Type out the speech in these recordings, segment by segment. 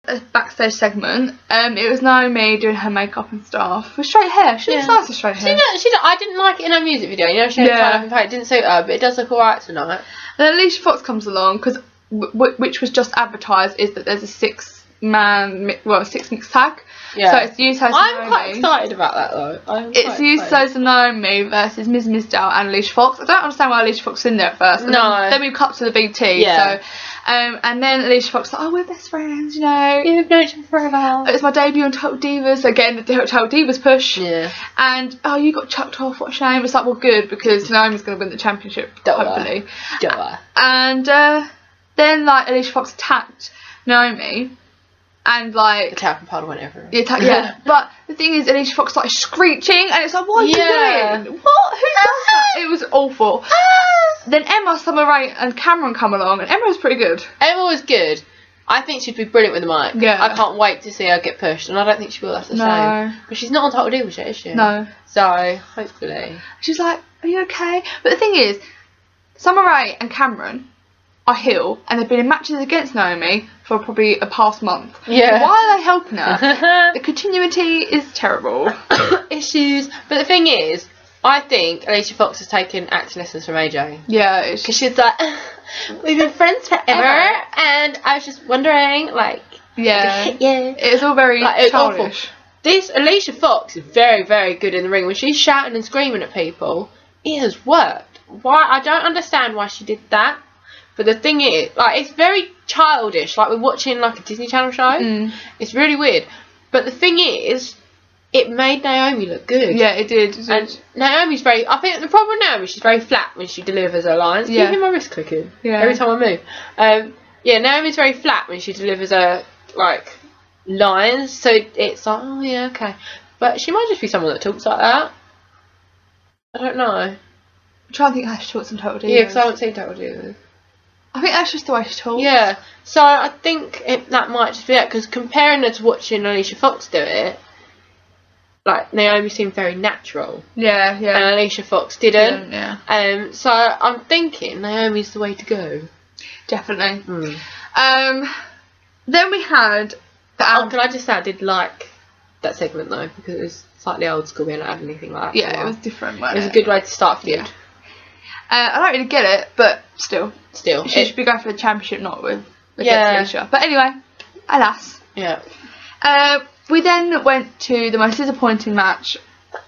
a backstage segment. It was Naomi doing her makeup and stuff with straight hair. She looks nice with straight hair. I didn't like it in her music video. You know, she had tied up in tight. It didn't suit her, but it does look alright tonight. Then Alicia Fox comes along because which was just advertised is that there's a six mixed tag. Yeah. So it's Usos and Naomi. I'm quite excited about that though. It's Usos and Naomi versus Ms. Mizdow and Alicia Fox. I don't understand why Alicia Fox was in there at first. Then we cut to the BT. Yeah. So, and then Alicia Fox was like, oh, we're best friends, you know. You've known each other forever. It was my debut on Total Divas. Again, the Total Divas push. Yeah. And, oh, you got chucked off. What a shame. It's like, well, good, because Naomi's going to win the championship, hopefully. And then, like, Alicia Fox attacked Naomi. And like the tap and paddle went everywhere. Yeah, but the thing is, Alicia Fox started screeching, and it's like, what are you doing? What? Who does that? It was awful. Then Emma, Summer Rae, and Cameron come along, and Emma was pretty good. Emma was good. I think she'd be brilliant with the mic. Yeah. I can't wait to see her get pushed, and I don't think she will. That's the shame. But she's not on Total Divas yet, is she? No. So hopefully. She's like, are you okay? But the thing is, Summer Rae and Cameron are heel, and they've been in matches against Naomi for probably a past month. Yeah. Why are they helping her? The continuity is terrible. Issues. But the thing is, I think Alicia Fox has taken acting lessons from AJ. Yeah. Because she's like, we've been friends forever, and I was just wondering, like, it's all very childish. Awful. This Alicia Fox is very, very good in the ring. When she's shouting and screaming at people, it has worked. Why? I don't understand why she did that. But the thing is, like, it's very childish. Like, we're watching, like, a Disney Channel show. It's really weird. But the thing is, it made Naomi look good. Yeah, it did. And Naomi's I think the problem with Naomi, she's very flat when she delivers her lines. Yeah. Can you hear my wrist clicking? Yeah. Every time I move. Naomi's very flat when she delivers her, like, lines. So it's like, oh, yeah, okay. But she might just be someone that talks like that. I don't know. I'm trying to think how she talks in Total Divas. Yeah, because I haven't seen Total Divas. I think that's just the way she talks. Yeah, so I think that might just be that, because comparing her to watching Alicia Fox do it, like, Naomi seemed very natural. Yeah. And Alicia Fox didn't. Yeah. So I'm thinking Naomi's the way to go. Definitely. Then we had... can I just say I did like that segment, though, because it was slightly old school. We hadn't had anything like that. Yeah, it was different, wasn't it? It was a good way to start feud. Yeah. I don't really get it, but still. She should be going for the championship, not with Alicia. But anyway, alas. Yeah. We then went to the most disappointing match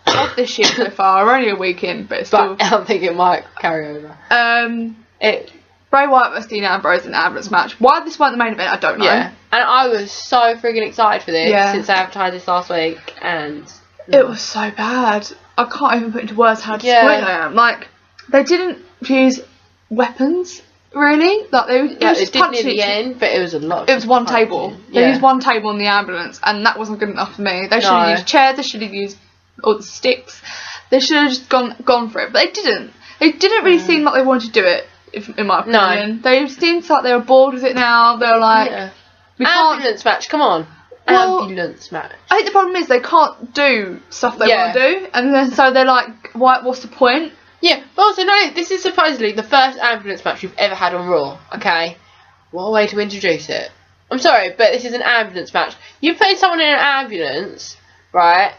of this year so far. We're only a week in, but it's still... I think it might carry over. Bray Wyatt vs Dean Ambrose in the ambulance match. Why this wasn't the main event, I don't know. Yeah. And I was so friggin' excited for this since I advertised this last week, and... It was so bad. I can't even put into words how disappointed I am. Like, they didn't use weapons, really. Like, they just did near the end, but it was a lot. It was one table. They used one table in the ambulance, and that wasn't good enough for me. They should have used chairs, they should have used all the sticks. They should have just gone for it, but they didn't. They didn't really seem like they wanted to do it, in my opinion. No. They seemed like they were bored with it now. They were like... Ambulance match, come on. Ambulance match. I think the problem is they can't do stuff they want to do, and then so they're like, what's the point? Yeah, but also, no, this is supposedly the first ambulance match we've ever had on Raw, okay? What a way to introduce it. I'm sorry, but this is an ambulance match. You put someone in an ambulance, right,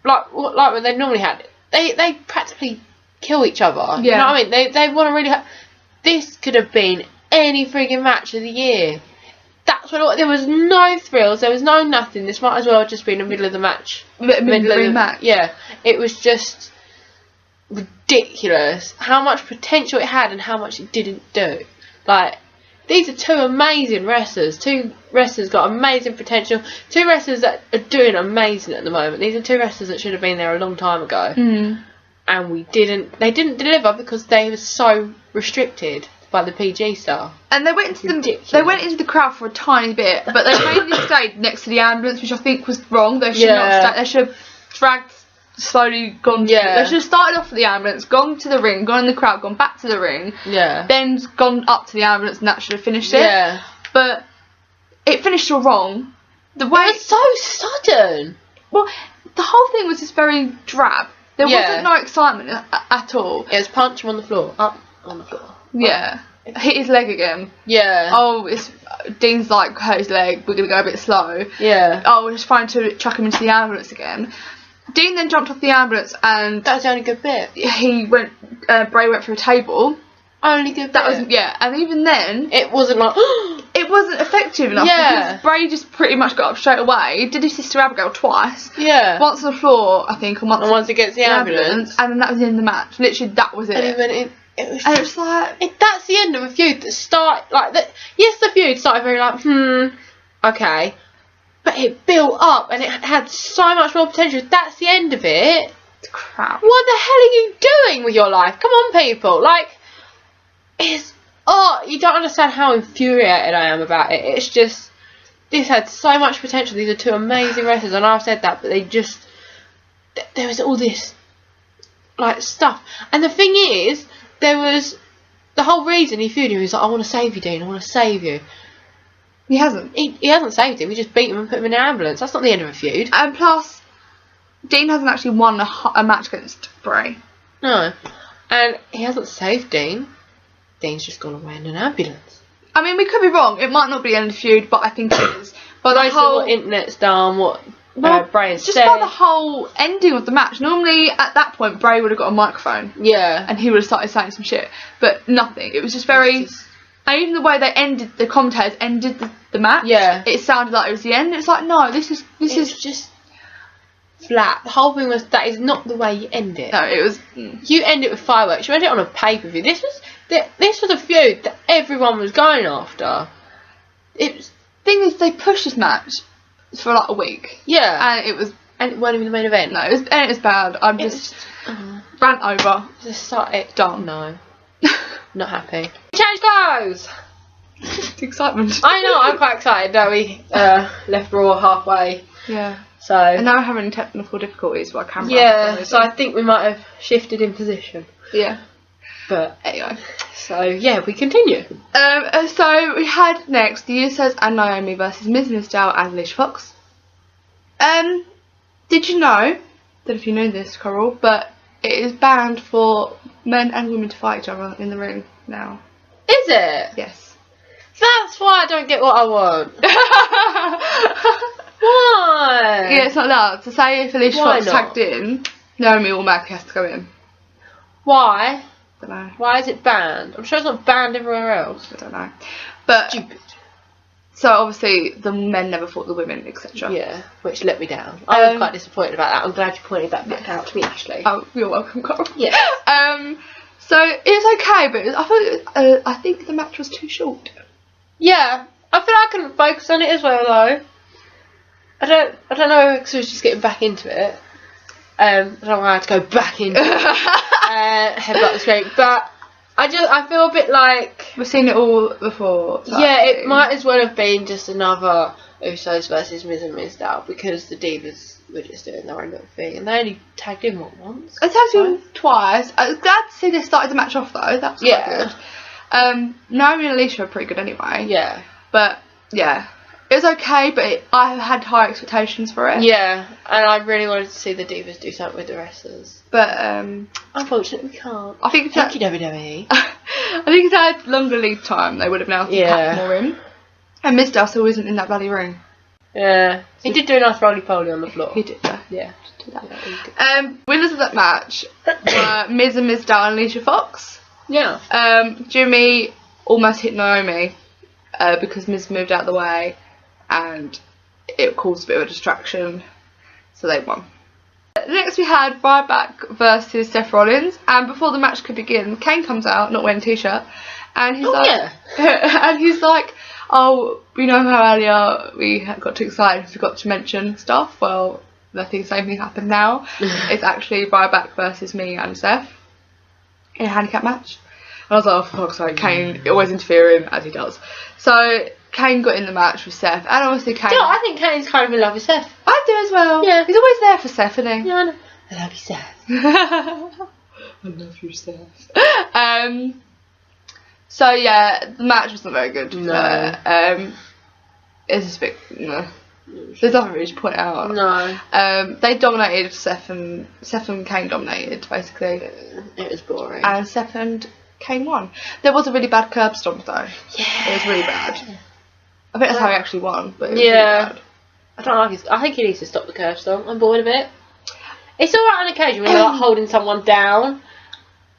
like when they normally had, they practically kill each other. Yeah. You know what I mean? They want to really this could have been any friggin' match of the year. That's what there was no thrills, there was no nothing. This might as well have just been the middle of the match. Middle of the match. Yeah. It was just ridiculous how much potential it had and how much it didn't do. Like, these are two amazing wrestlers. Two wrestlers got amazing potential. Two wrestlers that are doing amazing at the moment. These are two wrestlers that should have been there a long time ago. And they didn't deliver because they were so restricted by the PG stuff. And they went into the crowd for a tiny bit, but they mainly stayed next to the ambulance, which I think was wrong. They should not. They should have dragged. Slowly gone. They should have started off at the ambulance, gone to the ring, gone in the crowd, gone back to the ring. Then gone up to the ambulance, and that should have finished it. But it finished all wrong. The way it was so sudden. Well, the whole thing was just very drab. There wasn't no excitement at all. It was punch him on the floor, up on the floor. Yeah. hit his leg again. Yeah. Oh, Dean's like hurt his leg. We're gonna go a bit slow. Yeah. Oh, we're just trying to chuck him into the ambulance again. Dean then jumped off the ambulance and that was the only good bit. He went. Bray went through a table. Only good bit. That was and even then it wasn't like it wasn't effective enough. Yeah. Because Bray just pretty much got up straight away. He did his sister Abigail twice. Yeah. Once on the floor, I think, and once against the ambulance. And then that was the end of the match. Literally, that was it. And he went in. It was like that's the end of a feud that start like that. Yes, the feud started very like okay, but it built up and it had so much more potential. That's the end of it. It's crap. What the hell are you doing with your life? Come on, people. Like, you don't understand how infuriated I am about it. It's just this had so much potential. These are two amazing wrestlers, and I've said that, but they just there was all this like stuff, and the thing is. There was the whole reason he feuded. He was like, "I want to save you, Dean. I want to save you." He hasn't. He hasn't saved him. He just beat him and put him in an ambulance. That's not the end of a feud. And plus, Dean hasn't actually won a match against Bray. No, and he hasn't saved Dean. Dean's just gone away in an ambulance. I mean, we could be wrong. It might not be the end of the feud, but I think it is. But the whole what internet's done, what Bray has just said. by the whole ending of the match. Normally, at that point, Bray would have got a microphone. Yeah. And he would have started saying some shit. But nothing. It was just very... And even the way they ended, the commentators ended the match. Yeah. It sounded like it was the end. It's like, no, this is just flat. The whole thing was, that is not the way you end it. No, it was... You end it with fireworks. You end it on a pay-per-view. This was a feud that everyone was going after. Thing is, they pushed this match for like a week. Yeah. And it wasn't even the main event. No, it was bad. I'm just rant over. Just started. Done. No. Not happy. Change clothes! Excitement. I know, I'm quite excited. No, we left Raw halfway. Yeah. So. And now we're having technical difficulties with our camera. Yeah, so I think we might have shifted in position. Yeah. But anyway. So yeah, we continue. So we had next the Usos and Naomi versus Miz Mizdow and Alicia Fox. Did you know that if you know this, Coral, but it is banned for men and women to fight each other in the ring now. Is it? Yes. That's why I don't get what I want. Why? Yeah, it's not allowed. So say if Alicia Fox tagged in, Naomi automatically has to go in. Why? I don't know. Why is it banned? I'm sure it's not banned everywhere else. I don't know. But stupid. So obviously the men never fought the women, etc. Yeah, which let me down. I was quite disappointed about that. I'm glad you pointed that back out to me, Ashley. Oh, you're welcome, Coral. Yeah. So it was okay, but I think the match was too short. Yeah, I feel like I couldn't focus on it as well though. I don't know because I was just getting back into it. I don't know why I had to go back into it. Headbutt the screen, but I feel a bit like we've seen it all before. Yeah, it might as well have been just another Usos versus Miz and Mizdow because the Divas were just doing their own little thing, and they only tagged in once. I tagged in twice. I was glad to see they started the match off though. That's quite good. Naomi and Alicia are pretty good anyway. Yeah, but yeah. It was okay, but I had high expectations for it. Yeah, and I really wanted to see the Divas do something with the wrestlers. But unfortunately we can't. I think thank you, WWE. I think if they had longer lead time, they would have now packed more in. And Mizdow still isn't in that bloody ring. Yeah, he did do a nice roly-poly on the floor. He did, yeah. Did that. Winners of that match were Miz and Mizdow and Alicia Fox. Yeah. Jimmy almost hit Naomi because Miz moved out of the way. And it caused a bit of a distraction, so they won. Next we had Ryback versus Seth Rollins, and before the match could begin, Kane comes out, not wearing a t-shirt, and he's like, oh, you know how earlier we got too excited and forgot to mention stuff? Well, the same thing happened now. It's actually Ryback versus me and Seth in a handicap match. And I was like, oh, for fuck's sake, Kane always interfering, as he does. So Kane got in the match with Seth, and obviously Kane... I think Kane's kind of in love with Seth. I do as well. Yeah. He's always there for Seth, isn't he? Yeah, I know. I love you, Seth. I love you, Seth. So yeah, the match wasn't very good. No. It's just a bit... No. There's nothing really to point out. No. They dominated Seth and Kane dominated, basically. It was boring. And Seth and Kane won. There was a really bad curb stomp though. Yeah. It was really bad. I think that's how he actually won. But it was really bad. I don't like his. I think he needs to stop the curb stomp. I'm bored of it. It's alright on occasion when you're like holding someone down,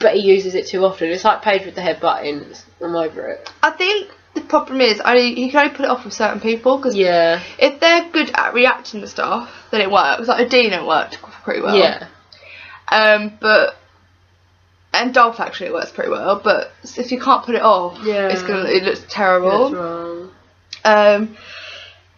but he uses it too often. It's like Paige with the headbutting. I'm over it. I think the problem is he can only put it off with certain people because if they're good at reacting to stuff, then it works. Like Adina worked pretty well. Yeah. And Dolph actually works pretty well. But if you can't put it off, it looks terrible. That's wrong.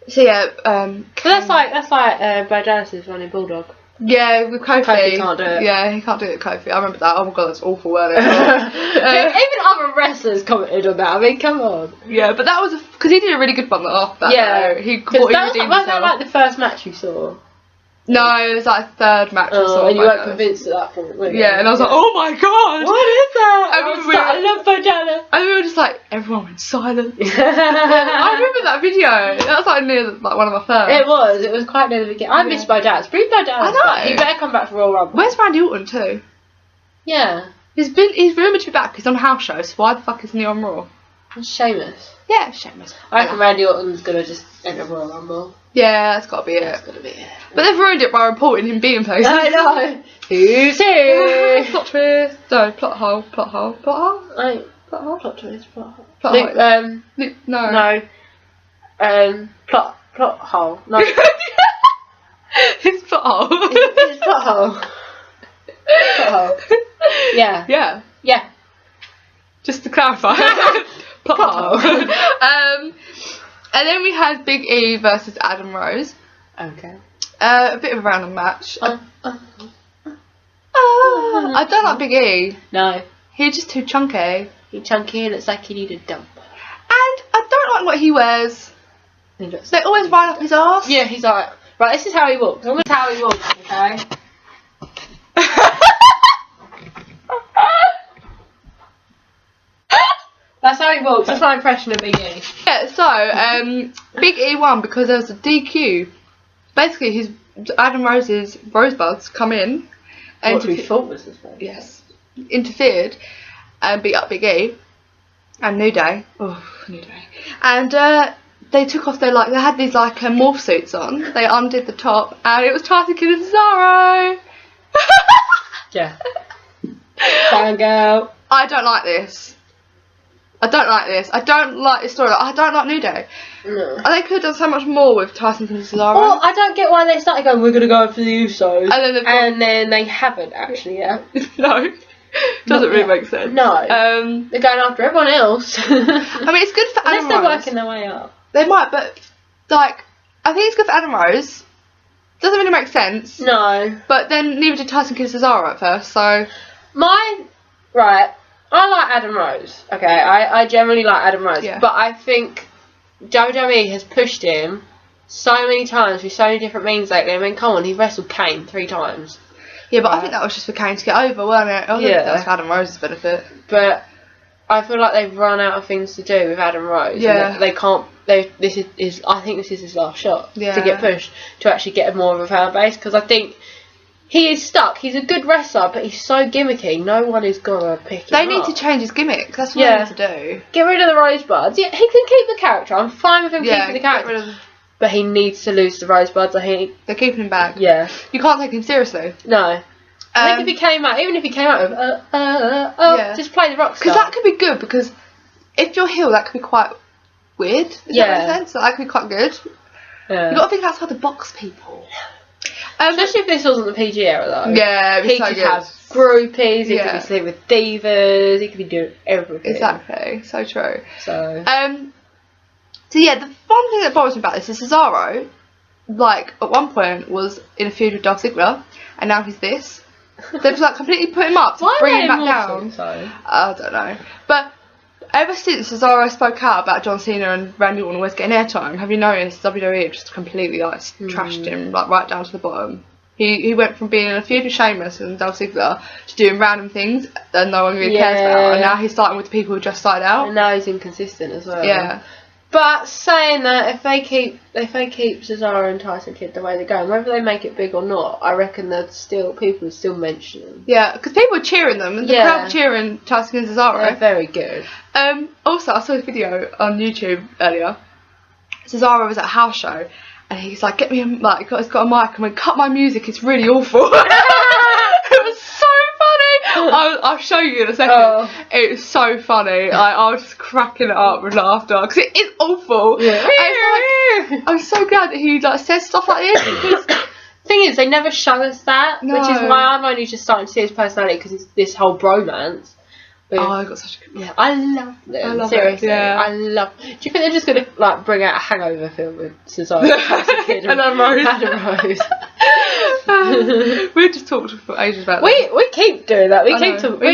So yeah. But that's like Bo Dallas's running Bulldog. Yeah, with Kofi. Kofi can't do it. Yeah, he can't do it with Kofi. I remember that. Oh my god, that's awful, wasn't it? Even other wrestlers commented on that. I mean, come on. Yeah, but that was because he did a really good one after that. Yeah, he thought he redeemed himself. Was that like the first match you saw? No, it was like a third match I saw. And you weren't convinced at that point, were you? Yeah, and I was like, oh my god! What is that? I love Bo Dallas. And we were just like, everyone went silent. I remember that video. That was like near one of my first. It was quite near the beginning. I miss Bo Dallas. Bring Bo Dallas back. He better come back for Royal Rumble. Where's Randy Orton too? Yeah. He's rumoured to be back. He's on house shows, so why the fuck isn't he on Raw? Sheamus. Yeah, Sheamus. I reckon Randy Orton's gonna just enter Royal Rumble. Yeah, that's gotta be it. That's gotta be it. But they've ruined it by reporting him being places. I know. Who's here? Plot twist. No, plot hole. Plot hole. Plot hole. Plot hole. Plot twist. Plot hole. Plot hole. No. Plot hole. No. His plot hole. His plot hole. Plot hole. Yeah. Yeah. Yeah. Just to clarify. Plot hole. And then we had Big E versus Adam Rose. Okay. A bit of a random match. I don't like Big E. No. He's just too chunky. He's chunky and it's like he needed a dump. And I don't like what he wears. They always ride up his arse. Yeah, he's like, right, this is how he walks. This is how he walks, okay? That's how he walks. That's my impression of Big E. Yeah, so Big E won because there was a DQ. Basically, Adam Rose's rosebuds come in and interfered and beat up Big E and New Day. Oh, New Day. And they took off they had these morph suits on. They undid the top and it was Tyson Kidd and Cesaro. Yeah. Fangirl. I don't like this. I don't like this story. I don't like New Day. No. They could have done so much more with Tyson Kidd and Cesaro. Well, I don't get why they started going, we're going to go for the Usos. And then they haven't, actually, yeah. No. Doesn't really make sense. No. They're going after everyone else. I mean, it's good for Adam Rose. Unless they're working their way up. They might, but, I think it's good for Adam Rose. Doesn't really make sense. No. But then neither did Tyson Kidd and Cesaro at first, so... I like Adam Rose, okay, I generally like Adam Rose, but I think WWE has pushed him so many times through so many different means lately. I mean, come on, he wrestled Kane 3 times. Yeah, but I think that was just for Kane to get over, wasn't it? I think that was for Adam Rose's benefit. But I feel like they've run out of things to do with Adam Rose. Yeah. They can't, I think this is his last shot to get pushed, to actually get more of a fan base, because I think he is stuck. He's a good wrestler, but he's so gimmicky. No one is gonna pick him up. They need to change his gimmick. That's what they need to do. Get rid of the rosebuds. Yeah, he can keep the character. I'm fine with him keeping the character. But he needs to lose the rosebuds. I think they're keeping him back. Yeah. You can't take him seriously. No. I think if he came out, even if he came out with just play the rock star. Because that could be good. Because if you're heel, that could be quite weird. Does that make sense? That could be quite good. Yeah. You got to think outside the box, people. Especially if this wasn't the PG era though. Yeah, he could have groupies, he could be sleeping with divas, he could be doing everything. Exactly, so true. So yeah, the one thing that bothers me about this is Cesaro, at one point was in a feud with Dolph Ziggler, and now he's this. They've completely put him up to bring him back down. I don't know. But ever since Cesaro spoke out about John Cena and Randy Orton always getting airtime, have you noticed WWE just completely trashed him right down to the bottom? He went from being in a feud with Sheamus and Dolph Ziggler to doing random things that no one really cares about, and now he's starting with the people who just started out. And now he's inconsistent as well. Yeah. But saying that, if they keep Cesaro and Tyson Kidd the way they're going, whether they make it big or not, I reckon that people would still mention them. Yeah, because people were cheering them, and the crowd were cheering Tyson and Cesaro. They're very good. Also, I saw a video on YouTube earlier. Cesaro was at a house show, and he's like, "Get me he's got a mic, and went, cut my music. It's really awful." It was so funny. I'll show you in a second. Oh. It was so funny. I was just cracking it up with laughter because it is awful. Yeah. I'm so glad that he says stuff like this. Because the thing is, they never show us that, which is why I'm only just starting to see his personality because it's this whole bromance. I got such a good. Yeah, I love them. Seriously, I love. Do you think they're just gonna bring out a Hangover film with Cesaro and Rose? We just talked for ages about that. We keep doing that. We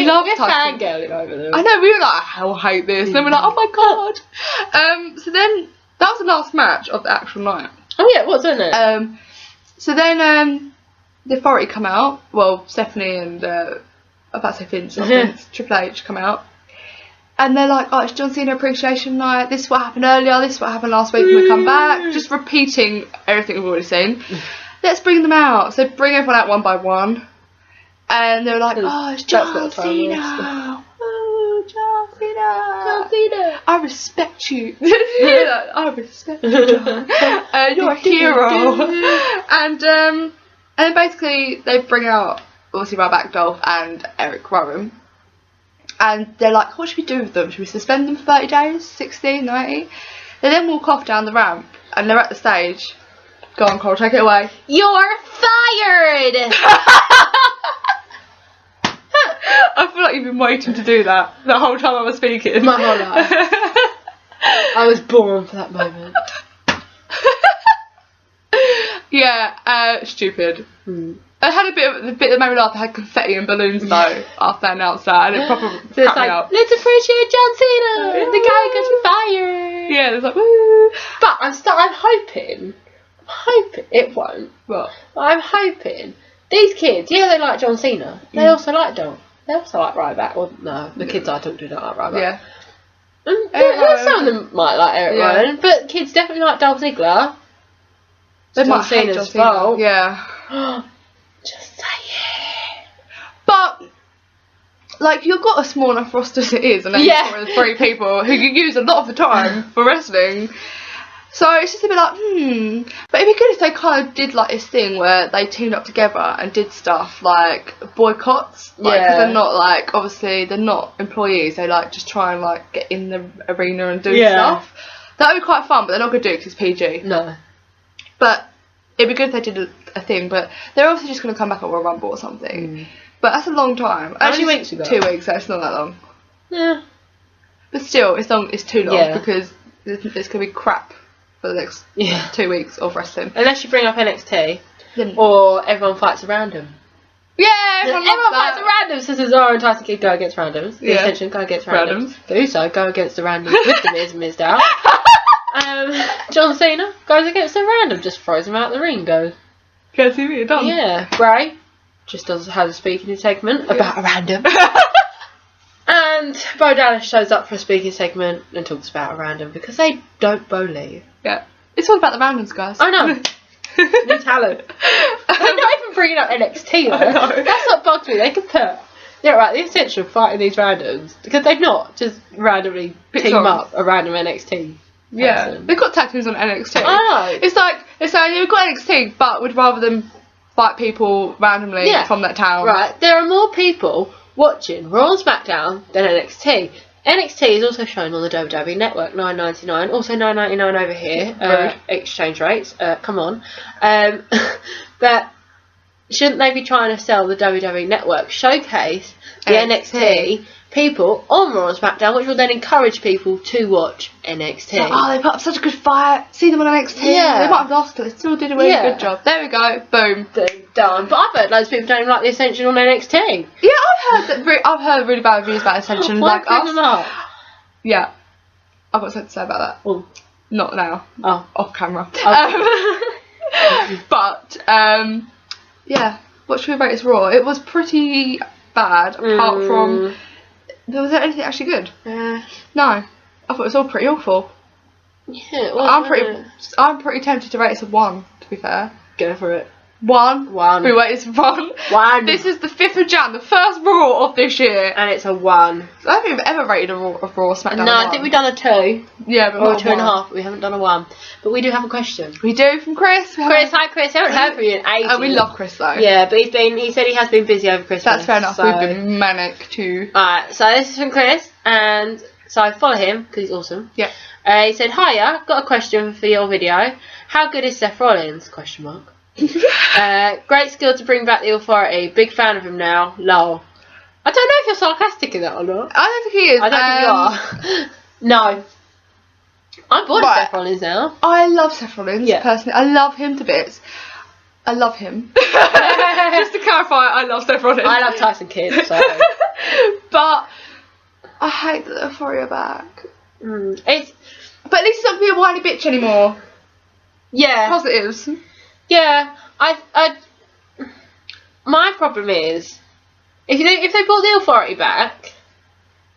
love fangirling over them. I know. We were like, I hate this. And then we're like, oh my god. So then that was the last match of the actual night. Oh yeah, what's in it? So then the Authority come out. Well, Stephanie and. I'm about to say Vince, Triple H come out, and they're like, "Oh, it's John Cena Appreciation Night. This is what happened earlier. This is what happened last week when we come back." Just repeating everything we've already seen. Let's bring them out. So bring everyone out one by one, and they were like, "Oh, it's John Cena. Oh, John Cena. John Cena. I respect you. I respect you, John. You're a hero." And basically they bring out. Obviously Ryback Dolph and Eric Rowan. And they're like, what should we do with them? Should we suspend them for 30 days? 60, 90? They then walk off down the ramp and they're at the stage. Go on, Cole, take it away. You're fired! I feel like you've been waiting to do that the whole time I was speaking. My whole life. I was born for that moment. Yeah, stupid. I had the bit that made me laugh. They had confetti and balloons though after they announced that, and it proper cracked me up. Let's appreciate John Cena. The guy got you fired. Yeah, it's like woo. But I'm hoping it won't. What? But I'm hoping these kids. Yeah, they like John Cena. They also like Dolph. They also like Ryback. Well, no, the kids I talk to don't like Ryback. Yeah. And some of them might like Eric Rowan, but kids definitely like Dolph Ziggler. They might hate John Cena. Yeah. Just say it. But you've got a small enough roster as it is, and then you've 3 people who you use a lot of the time for wrestling. So it's just a bit like, But it'd be good if they kind of did this thing where they teamed up together and did stuff like boycotts. Because they're not obviously they're not employees. They just try and get in the arena and do stuff. That would be quite fun, but they're not going to do it because it's PG. No. But it'd be good if they did a thing, but they're obviously just going to come back at Royal Rumble or something. But that's a long time. How many weeks ago? 2 weeks, so it's not that long. Yeah. But still, it's too long because it's going to be crap for the next 2 weeks of wrestling. Unless you bring up NXT, or everyone fights a random. Yeah, everyone fights a random. So Cesaro and Tyson Kidd go against randoms. The Ascension go against randoms. The Uso go against the randoms with the Miz and Mizdow. John Cena goes against a random, just throws him out the ring, goes. Can't see me, done. Yeah, Bray just has a speaking segment about a random. And Bo Dallas shows up for a speaking segment and talks about a random because they don't believe. Yeah. It's all about the randoms, guys. I know. New talent. They're not even bringing up NXT though. That's what bugs me. They could put the Essential fighting these randoms because they've not just randomly team up a random NXT. Yeah, person. They've got tattoos on NXT. I know. It's like you've got NXT, but would rather them fight people randomly from that town. Right, there are more people watching Raw and SmackDown than NXT. NXT is also shown on the WWE Network, $9.99. Also $9.99 over here. Exchange rates. Come on. But shouldn't they be trying to sell the WWE Network showcase the NXT people on Raw and SmackDown, which will then encourage people to watch NXT. So, they put up such a good fight. See them on NXT. Yeah. They might have lost, but they still did a really good job. There we go. Boom. Done. But I've heard loads of people don't even like the Ascension on NXT. Yeah, I've heard really bad reviews about Ascension. Why bring them up? Yeah. I've got something to say about that. Oh. Not now. Oh. Off camera. Oh. But, yeah. What should we rate as Raw? It was pretty bad, apart from... Was there anything actually good? No. I thought it was all pretty awful. Yeah, it was, I'm pretty tempted to rate it a 1, to be fair. Go for it. 1. 1. We rate it 1. 1. This is the 5th of Jan, the first Raw of this year. And it's a 1. I don't think we've ever rated a Raw SmackDown. No, I think we've done a 2. Yeah, but or 2.5. But we haven't done a 1. But we do have a question. We do, from Chris. Hi Chris. I haven't heard from you in ages. Oh, we love Chris though. Yeah, but he said he has been busy over Christmas. That's fair enough. So. We've been manic too. Alright, so this is from Chris, and so I follow him because he's awesome. Yeah. He said, "Hiya, got a question for your video. How good is Seth Rollins? Question mark. Great skill to bring back the authority. Big fan of him now. Lol." I don't know if you're sarcastic in that or not. I don't think he is. I don't think you are. No. I'm bored of Seth Rollins now. I love Seth Rollins, personally. I love him to bits. I love him. Just to clarify, I love Seth Rollins. I love Tyson Kidd, so. But I hate that the authority are back. But at least he's not being a whiny bitch anymore. Yeah. Positives. Yeah. My problem is, if they brought the authority back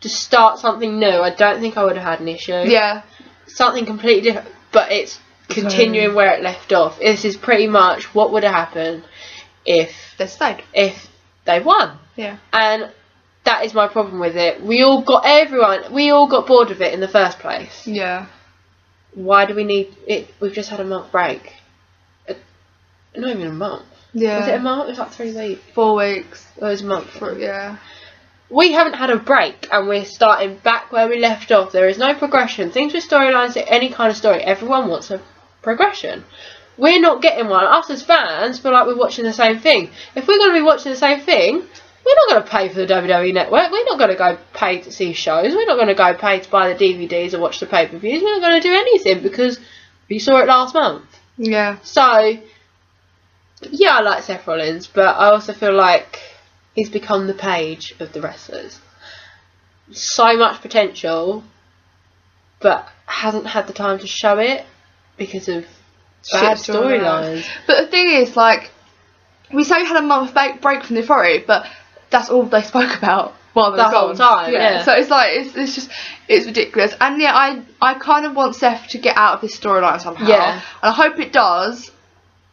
to start something new, I don't think I would have had an issue. Yeah. Something completely different, but it's continuing where it left off. This is pretty much what would have happened if they stayed. If they won. Yeah. And that is my problem with it. We all got bored of it in the first place. Yeah. Why do we need it? We've just had a month break. Not even a month. Yeah. Was it a month? It was like 3 weeks. 4 weeks. It was a month. Yeah. We haven't had a break, and we're starting back where we left off. There is no progression. Things with storylines, any kind of story, everyone wants a progression. We're not getting one. Us as fans feel like we're watching the same thing. If we're going to be watching the same thing, we're not going to pay for the WWE Network. We're not going to go pay to see shows. We're not going to go pay to buy the DVDs or watch the pay-per-views. We're not going to do anything because we saw it last month. Yeah. So, yeah, I like Seth Rollins, but I also feel like he's become the Page of the wrestlers. So much potential, but hasn't had the time to show it because of bad storylines. But the thing is, like, we say we had a month break from the authority, but that's all they spoke about while they were gone. The whole time, yeah. So it's like, it's ridiculous. And yeah, I kind of want Seth to get out of his storyline somehow. Yeah. And I hope it does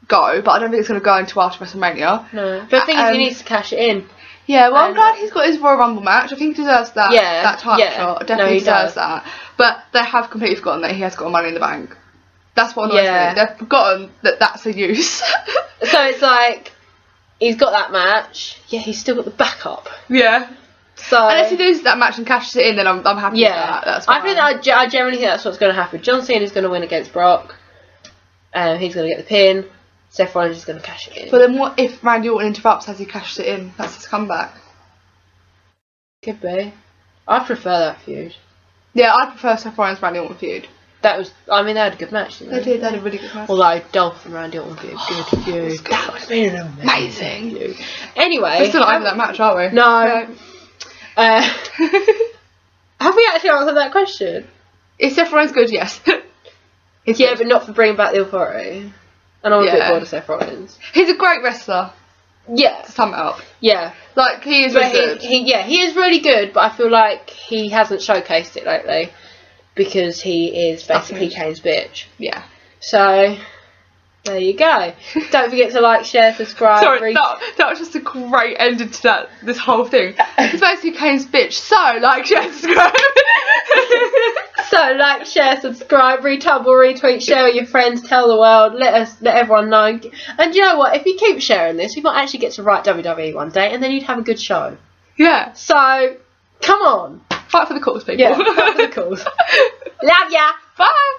go, but I don't think it's going to go until after WrestleMania. No. But the thing is, he needs to cash it in. Yeah, well, I'm glad he's got his Royal Rumble match. I think he deserves that. Yeah, that title shot. Definitely deserves that. But they have completely forgotten that he has got Money in the Bank. That's what annoys me. They've forgotten that that's a use. So it's like, he's got that match. Yeah, he's still got the backup. Yeah. So unless he loses that match and cashes it in, then I'm happy with that. That's fine. I generally think that's what's going to happen. John Cena's going to win against Brock. He's going to get the pin. Seth Rollins is going to cash it in. But then what if Randy Orton interrupts as he cashes it in? That's his comeback. Could be. I prefer that feud. Yeah, I prefer Seth Rollins Randy Orton feud. They had a good match, didn't they? They had a really good match. Although Dolph and Randy Orton feud, good feud. That would have been amazing feud. Anyway. We're still not over that match, are we? No. Have we actually answered that question? Is Seth Rollins good? Yes. Yeah, but not for bringing back the authority. And I'm a bit bored of Seth Rollins. He's a great wrestler. Yeah. To sum it up. Yeah. Like, he is really good. He is really good, but I feel like he hasn't showcased it lately. Because he is basically Kane's bitch. Yeah. So, there you go. Don't forget to like, share, subscribe. Sorry, that was just a great ending to this whole thing. It's basically Kane's bitch. So, like, share, subscribe. So, like, share, subscribe, retumble, retweet, share with your friends, tell the world, let everyone know. And you know what? If you keep sharing this, we might actually get to write WWE one day, and then you'd have a good show. Yeah. So, come on. Fight for the cause, people. Yeah, fight for the cause. Love ya. Bye.